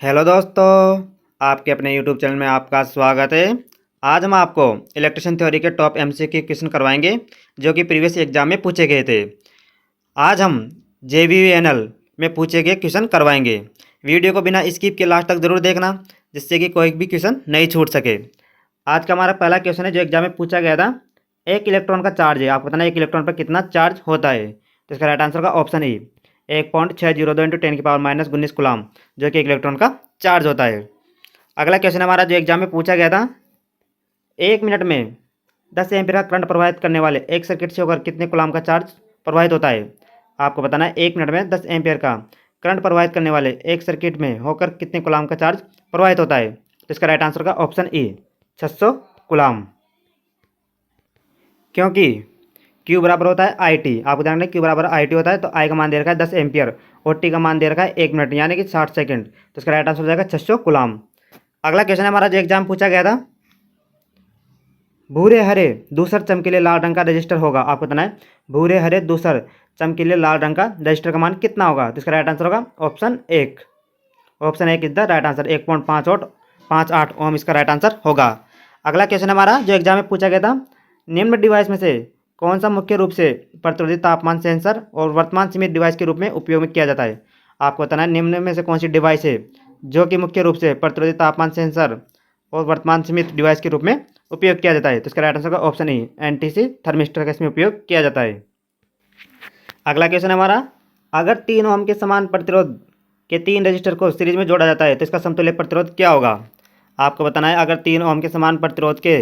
Hello दोस्तों, आपके अपने यूट्यूब चैनल में आपका स्वागत है। आज हम आपको इलेक्ट्रिशियन थ्योरी के टॉप एमसीक्यू क्वेश्चन करवाएंगे जो कि प्रीवियस एग्जाम में पूछे गए थे। आज हम जेवीएनएल में पूछे गए क्वेश्चन करवाएंगे। वीडियो को बिना स्किप के लास्ट तक ज़रूर देखना, जिससे कि कोई भी क्वेश्चन नहीं छूट सके। आज का हमारा पहला क्वेश्चन है जो एग्जाम में पूछा गया था। एक इलेक्ट्रॉन का चार्ज है, आपको बताना है एक इलेक्ट्रॉन पर कितना चार्ज होता है। तो इसका राइट आंसर का ऑप्शन ई 1.602 इंटू 10⁻⁻19 कुलाम, जो कि एक इलेक्ट्रॉन का चार्ज होता है। अगला क्वेश्चन हमारा जो एग्जाम में पूछा गया था, 1 मिनट में 10 एम्पीयर का करंट प्रवाहित करने वाले एक सर्किट से होकर कितने कुलाम का चार्ज प्रवाहित होता है। आपको बताना है 1 मिनट में 10 एम्पीयर का करंट प्रवाहित करने वाले एक सर्किट में होकर कितने कुलाम का चार्ज प्रवाहित होता है। तो इसका राइट आंसर का ऑप्शन ई 600 कुलाम, क्योंकि Q बराबर होता है आई टी। आपको ध्यान रखना Q बराबर आई टी होता है, तो आई का मान दे रखा है 10 एम्पियर और टी का मान दे रखा है 1 मिनट यानी कि 60 सेकंड। तो इसका राइट आंसर हो जाएगा 600 कुलाम। अगला क्वेश्चन हमारा जो एग्जाम पूछा गया था, भूरे हरे दूसर चमकीले लाल रंग का रजिस्टर होगा। आपको बताना है भूरे हरे दूसर चमकीले लाल रंग का रजिस्टर का मान कितना होगा। तो इसका राइट आंसर होगा ऑप्शन एक इज द राइट आंसर। 1.58 ओम इसका राइट आंसर होगा। अगला क्वेश्चन हमारा जो एग्जाम में पूछा गया था, निम्न डिवाइस में से कौन सा मुख्य रूप से प्रतिरोधी तापमान सेंसर और वर्तमान सीमित डिवाइस के रूप में उपयोग में किया जाता है। आपको बताना है निम्न में से कौन सी डिवाइस है जो कि मुख्य रूप से प्रतिरोधी तापमान सेंसर और वर्तमान सीमित डिवाइस के रूप में उपयोग किया जाता है। तो इसका राइट आंसर का ऑप्शन ई एनटीसी थर्मिस्टर का इसमें उपयोग किया जाता है। अगला क्वेश्चन हमारा, अगर 3 ओम के समान प्रतिरोध के 3 रजिस्टर को सीरीज में जोड़ा जाता है तो इसका समतुल्य प्रतिरोध क्या होगा। आपको बताना है अगर 3 ओम के समान प्रतिरोध के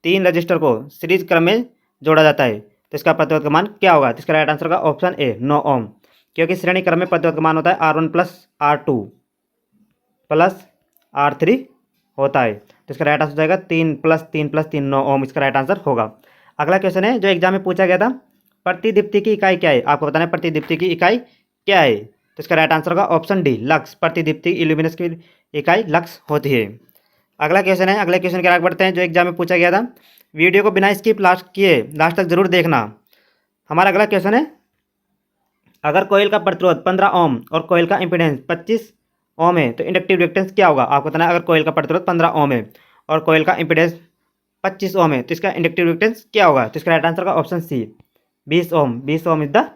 3 रजिस्टर को सीरीज क्रम में जोड़ा जाता है तो इसका प्रतिरोध का मान क्या होगा। तो इसका राइट आंसर का ऑप्शन ए 9 ओम, क्योंकि श्रेणी क्रम में प्रतिरोध का मान होता है R1 plus R2 plus R3 होता है। तो इसका राइट आंसर हो जाएगा 3 प्लस 3 प्लस 3 9 ओम इसका राइट आंसर होगा। अगला क्वेश्चन है जो एग्जाम में पूछा गया था, प्रतिदीप्ति की इकाई क्या है। आपको बताना है प्रतिदीप्ति की इकाई क्या है। तो इसका राइट आंसर होगा ऑप्शन डी लक्स। प्रतिदीप्ति इल्यूमिनस की इकाई लक्स होती है। अगला क्वेश्चन है, अगले क्वेश्चन के आगे बढ़ते हैं जो एग्जाम में पूछा गया था। वीडियो को बिना स्किप लास्ट तक जरूर देखना। हमारा अगला क्वेश्चन है, अगर कोयल का प्रतिरोध 15 ओम और कोयल का इम्पीडेंस 25 ओम है तो इंडक्टिव रिएक्टेंस क्या होगा। आपको बताना है अगर कोयल का प्रतिरोध 15 ओम है और कोयल का इम्पीडेंस 25 ओम है तो इसका इंडक्टिव रिएक्टेंस क्या होगा। तो इसका राइट आंसर का option C 20 ohm. 20 ohm is the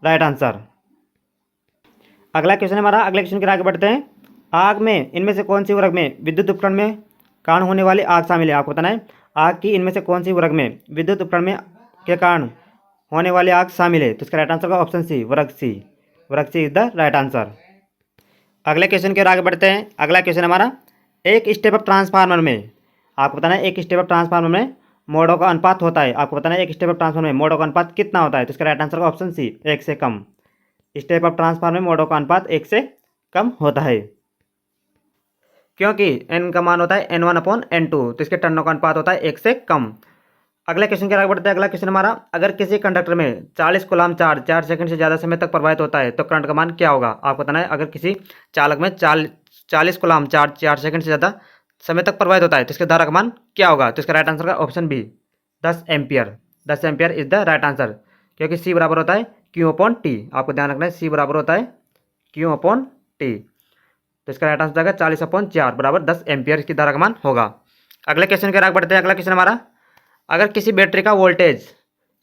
right answer. अगला क्वेश्चन हमारा, अगले क्वेश्चन के आगे बढ़ते हैं। आग में इनमें से कौन सी उर्वरक में विद्युत उपकरण में कारण होने वाली आग शामिल है। आपको बताना है आग की इनमें से कौन सी उर्वरक में विद्युत उपकरण में के कारण होने वाली आग शामिल है। तो इसका राइट आंसर का ऑप्शन सी वर्ग सी इज द राइट आंसर। अगले क्वेश्चन के आगे बढ़ते हैं। अगला क्वेश्चन हमारा, एक स्टेप अप ट्रांसफार्मर में, आपको बताना है एक स्टेप अप ट्रांसफार्मर में मोडों का अनुपात होता है। आपको बताना है एक स्टेप अप ट्रांसफार्मर में मोडों का अनुपात कितना होता है। तो इसका राइट आंसर का ऑप्शन सी 1 से कम। स्टेप अप ट्रांसफार्मर में मोडों का अनुपात 1 से कम होता है, क्योंकि n का मान होता है N1/N2, तो इसके टर्नों का अनुपात होता है 1 से कम। अगले क्वेश्चन के आगे बढ़ते हैं। अगला क्वेश्चन हमारा, अगर किसी कंडक्टर में 40 कूलाम चार्ज 4 सेकंड से ज़्यादा समय तक प्रवाहित होता है तो करंट का मान क्या होगा। आपको बताना है अगर किसी चालक में 40 कूलाम चार्ज 4 सेकंड से ज़्यादा समय तक प्रवाहित होता है तो इसके धारा का मान क्या होगा। तो इसका राइट आंसर का option B 10 ampere. 10 ampere is the right answer, क्योंकि सी बराबर होता है Q/T। आपको ध्यान रखना है सी बराबर होता है Q/T। तो इसका राइट आंसर जाएगा 40/4 बराबर 10 एम्पियर इसकी धारा का मान होगा। अगले क्वेश्चन के आगे बढ़ते हैं। अगला क्वेश्चन हमारा, अगर किसी बैटरी का वोल्टेज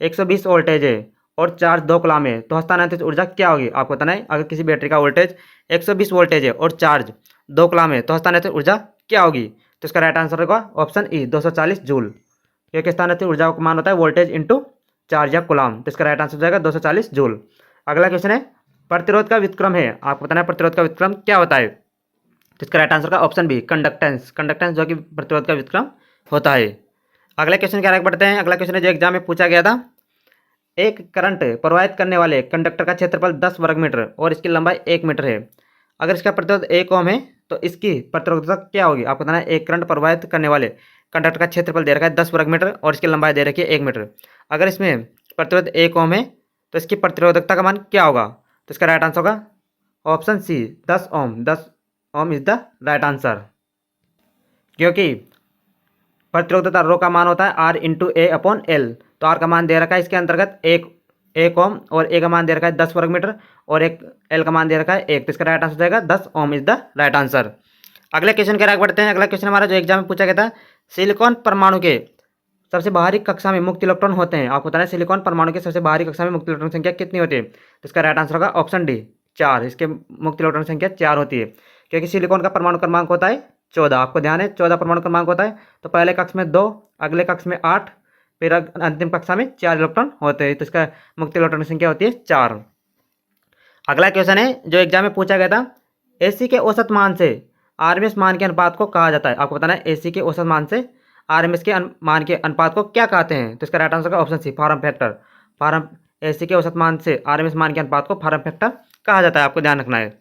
120 वोल्टेज है और चार्ज 2 कूलाम है तो हस्तांतरित ऊर्जा क्या होगी। आपको बताना है अगर किसी बैटरी का वोल्टेज 120 वोल्टेज है और चार्ज 2 कूलाम है तो हस्तांतरित ऊर्जा क्या होगी। तो इसका राइट आंसर होगा ऑप्शन ई 240 जूल, क्योंकि हस्तांतरित ऊर्जा का मान होता है वोल्टेज इंटू चार्ज या कूलाम। तो इसका राइट आंसर हो जाएगा 240 जूल। अगला क्वेश्चन है, प्रतिरोध का व्युत्क्रम है। आपको बताना है प्रतिरोध का व्युत्क्रम क्या होता है। तो इसका राइट आंसर का ऑप्शन बी कंडक्टेंस जो कि प्रतिरोध का व्युत्क्रम होता है। अगले क्वेश्चन के आगे बढ़ते हैं। अगला क्वेश्चन है जो एग्जाम में पूछा गया था, एक करंट प्रवाहित करने वाले कंडक्टर का क्षेत्रफल 10 वर्ग मीटर और इसकी लंबाई 1 मीटर है। अगर इसका प्रतिरोध 1 ओम है तो इसकी प्रतिरोधकता क्या होगी। आपको बताना है एक करंट प्रवाहित करने वाले कंडक्टर का क्षेत्रफल दे रखा है 10 वर्ग मीटर और इसकी लंबाई दे रखी है 1 मीटर। अगर इसमें प्रतिरोध 1 ओम है तो इसकी प्रतिरोधकता का मान क्या होगा। तो इसका राइट आंसर होगा option C 10 ohm. 10 ohm is the right answer, क्योंकि प्रतिरोधकता रो का मान होता है R × A/L। तो R का मान दे रखा है इसके अंतर्गत 1 1 ओम, और ए का मान दे रखा है 10 वर्ग मीटर, और एक एल का मान दे रखा है 1, तो इसका राइट आंसर हो जाएगा 10 ohm is the right answer. अगले क्वेश्चन के आगे बढ़ते हैं। अगला क्वेश्चन हमारा जो एग्जाम में पूछा गया था, सिलिकॉन परमाणु के सबसे बाहरी कक्षा में मुक्त इलेक्ट्रॉन होते हैं। आपको बताना है सिलिकॉन परमाणु के सबसे बाहरी कक्षा में मुक्त इलेक्ट्रॉन संख्या कितनी होती है, तो इसका राइट आंसर होगा ऑप्शन डी 4। इसके मुक्त इलेक्ट्रॉन संख्या 4 होती है, क्योंकि सिलिकॉन का परमाणु क्रमांक होता है 14। आपको ध्यान है 14 परमाणु क्रमांक होता है, तो पहले कक्ष में 2, अगले कक्ष में 8, फिर अंतिम कक्षा में 4 इलेक्ट्रॉन होते हैं, तो इसका मुक्त इलेक्ट्रॉन संख्या होती है 4। अगला क्वेश्चन है जो एग्जाम में पूछा गया था, एसी के औसत मान से आरएमएस मान के अनुपात को कहा जाता है। आपको बताना है एसी के औसत मान से आरएमएस के मान के अनुपात को क्या कहते हैं, तो इसका राइट आंसर का option C form factor. Form AC के औसत मान से आरएमएस मान के अनुपात को फॉर्म फैक्टर कहा जाता है, आपको ध्यान रखना है।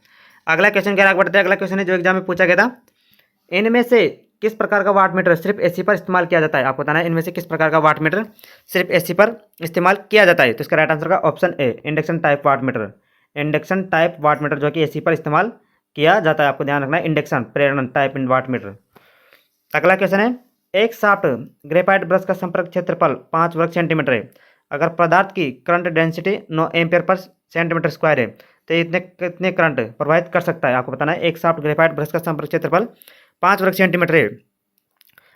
अगला क्वेश्चन के आगे बढ़ते हैं। अगला क्वेश्चन है जो एग्जाम में पूछा गया था, इनमें से किस प्रकार का वाट मीटर सिर्फ एसी पर इस्तेमाल किया जाता है। आपको बताना है इनमें से किस प्रकार का वाट मीटर सिर्फ एसी पर इस्तेमाल किया जाता है, तो इसका राइट आंसर का option A induction type watt meter. Induction type watt meter जो कि एसी पर इस्तेमाल किया जाता है, आपको ध्यान रखना है इंडक्शन प्रेरण टाइप इन वाट मीटर। अगला क्वेश्चन है, एक साफ्ट ग्रेफाइट ब्रश का संपर्क क्षेत्रफल 5 वर्ग सेंटीमीटर है। अगर पदार्थ की current density 9 ampere per centimetre square है, तो इतने कितने करंट प्रवाहित कर सकता है। आपको बताना है एक साफ्ट ग्रेफाइट ब्रश का संपर्क क्षेत्रफल 5 वर्ग सेंटीमीटर है,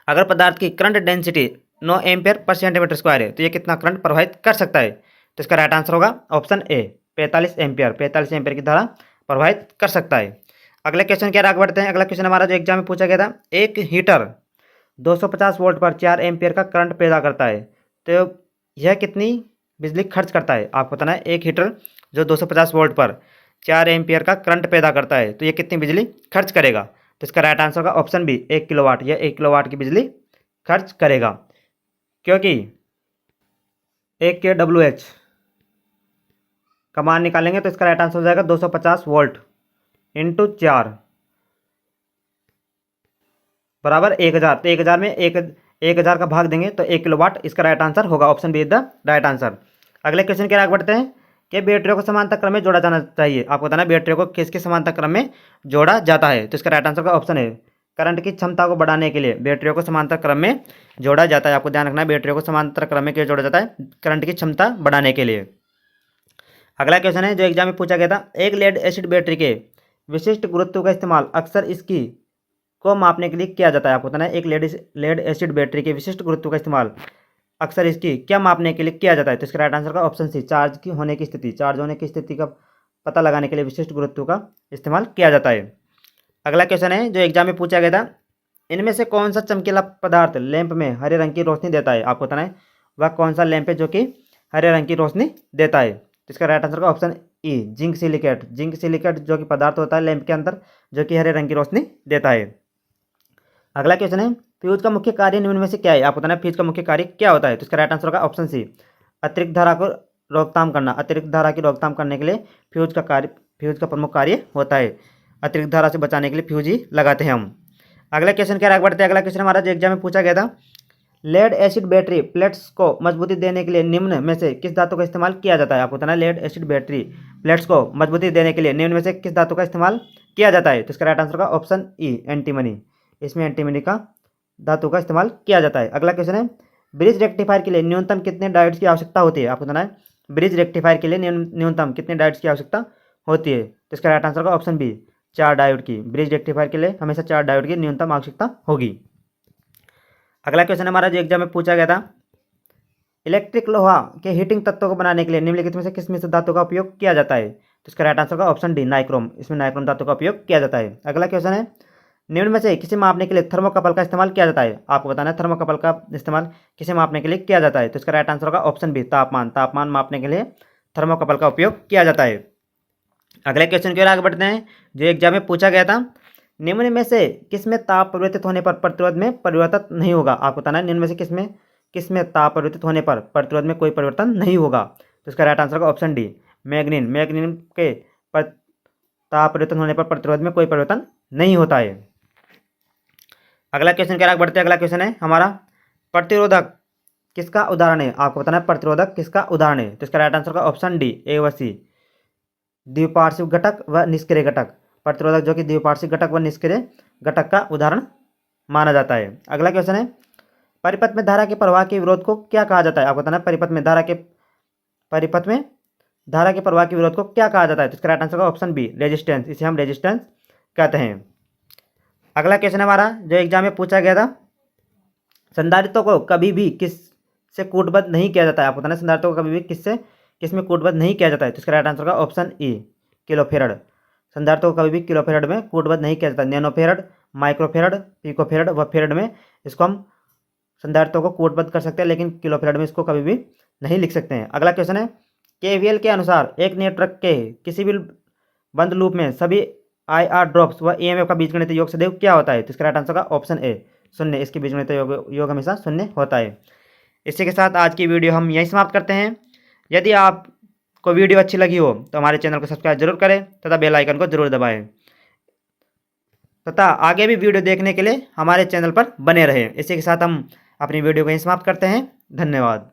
अगर पदार्थ की current density 9 ampere per centimetre square है, तो ये कितना करंट प्रवाहित कर सकता है, तो इसका राइट आंसर होगा ऑप्शन ए 45 एम्पियर। 45 एम्पियर की धारा प्रवाहित कर सकता है। अगले क्वेश्चन के आगे बढ़ते हैं। अगला क्वेश्चन हमारा जो एग्जाम में पूछा गया था, एक हीटर 250 वोल्ट पर 4 एम्पियर का करंट पैदा करता है, तो यह कितनी बिजली खर्च करता है। आपको बताना है एक हीटर जो 250 वोल्ट पर 4 एम्पियर का करंट पैदा करता है, तो ये कितनी बिजली खर्च करेगा, तो इसका राइट आंसर का ऑप्शन बी 1 किलोवाट। यह 1 किलोवाट की बिजली खर्च करेगा, क्योंकि 1 के WH का मान निकालेंगे तो इसका राइट आंसर हो जाएगा 250 वोल्ट इंटू 4 बराबर 1000। तो 1000 में 1000 का भाग देंगे तो 1 किलोवाट, इसका राइट आंसर होगा option B is the right answer. अगले क्वेश्चन के आगे बढ़ते हैं कि बैटरियों को समांतर क्रम में जोड़ा जाना चाहिए। आपको बताना है बैटरियों को किसके समांतर क्रम में जोड़ा जाता है, तो इसका राइट आंसर का ऑप्शन है करंट की क्षमता को बढ़ाने के लिए बैटरियों को समांतर क्रम में जोड़ा जाता है। आपको ध्यान रखना है बैटरियों को समांतर क्रम में क्यों जोड़ा जाता है, करंट की क्षमता बढ़ाने के लिए। अगला क्वेश्चन है जो एग्जाम में पूछा गया था, एक लेड एसिड बैटरी के विशिष्ट गुरुत्व का इस्तेमाल अक्सर इसकी को मापने के लिए किया जाता है। आपको बताना है एक लेड एसिड बैटरी के विशिष्ट गुरुत्व का इस्तेमाल अक्सर इसकी क्या मापने के लिए किया जाता है, तो इसका राइट आंसर का ऑप्शन सी चार्ज की होने की स्थिति। चार्ज होने की स्थिति का पता लगाने के लिए विशिष्ट गुरुत्व का इस्तेमाल किया जाता है। अगला क्वेश्चन है जो एग्जाम में पूछा गया था, इनमें से कौन सा चमकीला पदार्थ लैंप में हरे रंग की रोशनी देता है। आपको बताना है वह कौन सा लैंप है जो कि हरे रंग की रोशनी देता है, तो इसका राइट आंसर का option E zinc silicate. Zinc silicate जो कि पदार्थ होता है लैंप के अंदर जो कि हरे रंग की रोशनी देता है। अगला क्वेश्चन है, फ्यूज का मुख्य कार्य निम्न में से क्या है। आपको बताना है फ्यूज का मुख्य कार्य क्या होता है, तो इसका राइट आंसर होगा ऑप्शन सी अतिरिक्त धारा को रोकथाम करना। अतिरिक्त धारा की रोकथाम करने के लिए फ्यूज का प्रमुख कार्य होता है। अतिरिक्त धारा से बचाने के लिए फ्यूज ही लगाते हैं हम। अगले क्वेश्चन के आगे बढ़ते हैं। अगला क्वेश्चन हमारा जो एग्जाम में पूछा गया था, लेड एसिड बैटरी प्लेट्स को मजबूती देने के लिए निम्न में से किस धातु का इस्तेमाल किया जाता है। आपको बताना है लेड एसिड बैटरी प्लेट्स को मजबूती देने के लिए निम्न में से किस धातु का इस्तेमाल किया जाता है, तो इसका राइट आंसर का ऑप्शन ई एंटीमनी। इसमें एंटीमनी का धातु का इस्तेमाल किया जाता है। अगला क्वेश्चन है, ब्रिज रेक्टिफायर के लिए न्यूनतम कितने डायोड्स की आवश्यकता होती है। आपको बताना है ब्रिज रेक्टिफायर के लिए न्यूनतम कितने डायोड्स की आवश्यकता होती है, तो इसका राइट आंसर का ऑप्शन बी 4 डायोड की। ब्रिज रेक्टिफायर के लिए हमेशा 4 डायोड की न्यूनतम आवश्यकता होगी। अगला क्वेश्चन हमारा जो एग्जाम में पूछा गया था, इलेक्ट्रिक लोहा के हीटिंग तत्वों को बनाने के लिए निम्नलिखित में से किस मिश्र धातु का उपयोग किया जाता है, तो इसका राइट आंसर का ऑप्शन डी नाइक्रोम। इसमें नाइक्रोम धातु का उपयोग किया जाता है। अगला क्वेश्चन है, निम्न में से किसे मापने के लिए थर्मोकपल का इस्तेमाल किया जाता है। आपको बताना है थर्मोकपल का इस्तेमाल किसे मापने के लिए किया जाता है, तो इसका राइट आंसर होगा ऑप्शन बी तापमान। तापमान मापने के लिए थर्मोकपल का उपयोग किया जाता है। अगले क्वेश्चन की ओर आगे बढ़ते हैं जो एग्जाम में पूछा गया था, निम्न में से किसमें ताप परिवर्तित होने पर प्रतिरोध में परिवर्तन नहीं होगा। आपको बताना है निम्न में से किसमें ताप परिवर्तित होने पर प्रतिरोध में कोई परिवर्तन नहीं होगा, तो इसका राइट आंसर का ऑप्शन डी मैग्नीन। मैग्नीन के ताप परिवर्तन होने पर प्रतिरोध में कोई परिवर्तन नहीं होता है। अगला क्वेश्चन क्या आगे बढ़ते हैं। अगला क्वेश्चन है हमारा, प्रतिरोधक किसका उदाहरण है। आपको बताना है प्रतिरोधक किसका उदाहरण है, तो इसका राइट आंसर का ऑप्शन डी ए व सी द्विपार्श्विक घटक व निष्क्रिय घटक। प्रतिरोधक जो कि द्विपार्श्विक घटक व निष्क्रिय घटक का उदाहरण माना जाता है। अगला क्वेश्चन है, परिपथ में धारा के प्रवाह के विरोध को क्या कहा जाता है। आपको बताना है परिपथ में धारा के परिपथ में धारा के प्रवाह के विरोध को क्या कहा जाता है? तो इसका राइट आंसर होगा ऑप्शन बी, रेजिस्टेंस। इसे हम रेजिस्टेंस कहते हैं। अगला क्वेश्चन हमारा जो एग्जाम में पूछा गया था, संधारित्व को कभी भी किस से कूटबद्ध नहीं किया जाता है? आपको बताना है संधारित्व को कभी भी किस में कूटबद्ध नहीं किया जाता है? तो इसका राइट आंसर होगा ऑप्शन ई, किलोफेरड। संधारित्व को कभी भी किलोफेरड में कूटबद्ध नहीं किया जाता। नैनोफेरड, माइक्रोफेरड, पिकोफेरड व फेरड में इसको हम संधारित्व को कूटबद्ध कर सकते हैं, लेकिन किलोफेरड में इसको कभी भी नहीं लिख सकते हैं। अगला क्वेश्चन है, केवीएल के अनुसार एक नेटवर्क के किसी भी बंद लूप में सभी IR ड्रॉप्स व EMF का बीजगणितीय योग सदैव क्या होता है? तो इसका राइट आंसर होगा ऑप्शन ए, शून्य। इसके बीजगणितीय योग हमेशा शून्य होता है। इसी के साथ आज की वीडियो हम यहीं समाप्त करते हैं। यदि आपको वीडियो अच्छी लगी हो तो हमारे चैनल को सब्सक्राइब जरूर करें तथा बेल आइकन को जरूर दबाएं तथा आगे भी वीडियो देखने के लिए हमारे चैनल पर बने रहें। इसी के साथ हम अपनी वीडियो को यहीं समाप्त करते हैं। धन्यवाद।